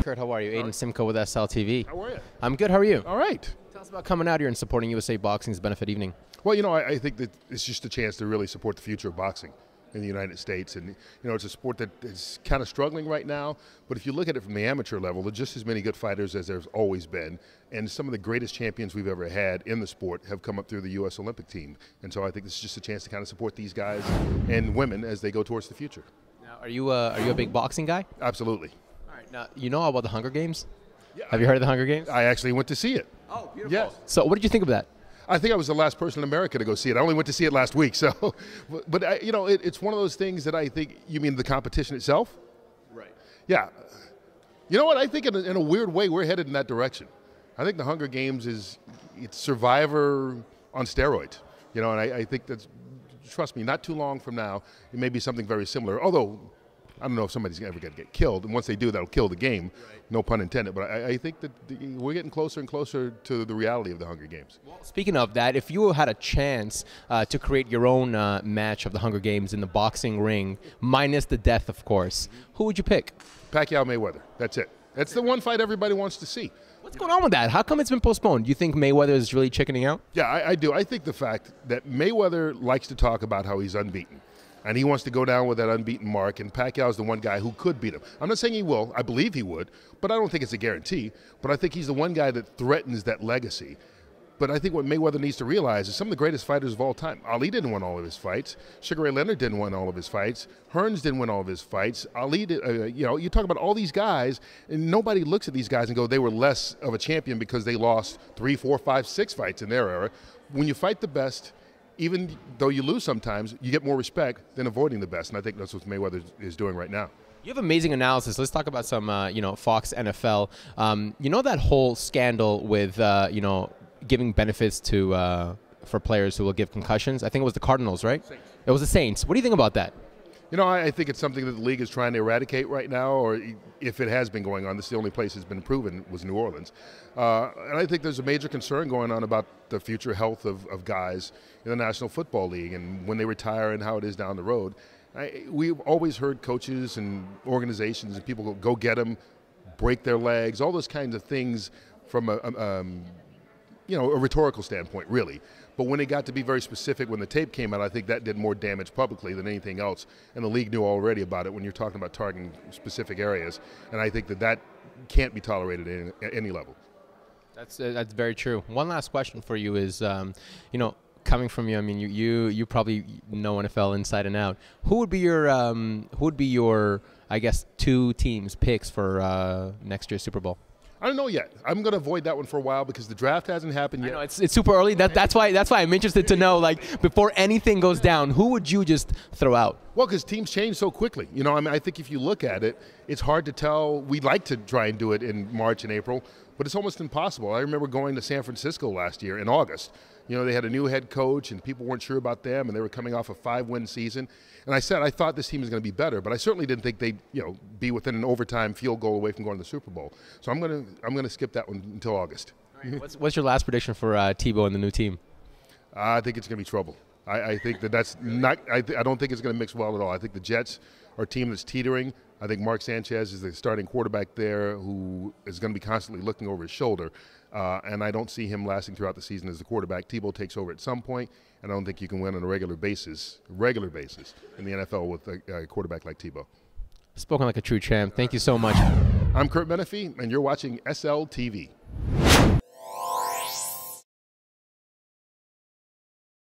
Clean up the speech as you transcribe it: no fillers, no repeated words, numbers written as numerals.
Curt, how are you? Aiden Simcoe with SLTV. How are you? I'm good. How are you? All right. Tell us about coming out here and supporting USA Boxing's benefit evening. Well, you know, I think that it's just a chance to really support the future of boxing in the United States. And, you know, it's a sport that is kind of struggling right now. But if you look at it from the amateur level, there's just as many good fighters as there's always been. And some of the greatest champions we've ever had in the sport have come up through the U.S. Olympic team. And so I think this is just a chance to kind of support these guys and women as they go towards the future. Now, are you a big boxing guy? Absolutely. All right. Now, you know about the Hunger Games? Yeah, Have you heard of the Hunger Games? I actually went to see it. Oh, beautiful. Yes. So what did you think of that? I think I was the last person in America to go see it. I only went to see it last week. So, but you know, it's one of those things that I think, you mean the competition itself? Right. Yeah. You know what? I think in a weird way, we're headed in that direction. I think the Hunger Games it's Survivor on steroids. You know, and I think that's, trust me, not too long from now, it may be something very similar. Although, I don't know if somebody's ever going to get killed. And once they do, that'll kill the game. Right. No pun intended. But I think that we're getting closer and closer to the reality of the Hunger Games. Well, speaking of that, if you had a chance to create your own match of the Hunger Games in the boxing ring, minus the death, of course, who would you pick? Pacquiao Mayweather. That's it. That's the one fight everybody wants to see. What's going on with that? How come it's been postponed? Do you think Mayweather is really chickening out? Yeah, I do. I think the fact that Mayweather likes to talk about how he's unbeaten. And he wants to go down with that unbeaten mark, and Pacquiao is the one guy who could beat him. I'm not saying he will. I believe he would, but I don't think it's a guarantee. But I think he's the one guy that threatens that legacy. But I think what Mayweather needs to realize is some of the greatest fighters of all time. Ali didn't win all of his fights. Sugar Ray Leonard didn't win all of his fights. Hearns didn't win all of his fights. Ali did, you know, you talk about all these guys, and nobody looks at these guys and go, they were less of a champion because they lost 3, 4, 5, 6 fights in their era. When you fight the best, even though you lose sometimes, you get more respect than avoiding the best, and I think that's what Mayweather is doing right now. You have amazing analysis. Let's talk about some, you know, Fox NFL. You know that whole scandal with, you know, giving benefits to for players who will give concussions? I think it was the Cardinals, right? Saints. It was the Saints. What do you think about that? You know, I think it's something that the league is trying to eradicate right now, or if it has been going on, this is the only place it's been proven was New Orleans. And I think there's a major concern going on about the future health of guys in the National Football League and when they retire and how it is down the road. We've always heard coaches and organizations and people go get them, break their legs, all those kinds of things from you know, a rhetorical standpoint, really. But when it got to be very specific, when the tape came out, I think that did more damage publicly than anything else. And the league knew already about it when you're talking about targeting specific areas. And I think that can't be tolerated at any level. That's very true. One last question for you is, you know, coming from you, I mean, you probably know NFL inside and out. Who would be your I guess 2 teams picks for next year's Super Bowl? I don't know yet. I'm going to avoid that one for a while because the draft hasn't happened yet. I know it's super early. That's why I'm interested to know, like, before anything goes down, who would you just throw out? Well, because teams change so quickly. You know, I mean, I think if you look at it, it's hard to tell. We'd like to try and do it in March and April, but it's almost impossible. I remember going to San Francisco last year in August. You know, they had a new head coach, and people weren't sure about them, and they were coming off a 5-win season. And I said I thought this team was going to be better, but I certainly didn't think they'd, you know, be within an overtime field goal away from going to the Super Bowl. So I'm going to skip that one until August. Right. What's your last prediction for Tebow and the new team? I think it's going to be trouble. I think that's not. I don't think it's going to mix well at all. I think the Jets are a team that's teetering. I think Mark Sanchez is the starting quarterback there who is going to be constantly looking over his shoulder. And I don't see him lasting throughout the season as the quarterback. Tebow takes over at some point, and I don't think you can win on a regular basis in the NFL with a quarterback like Tebow. Spoken like a true champ. Thank you so much. I'm Curt Menefee, and you're watching SLTV.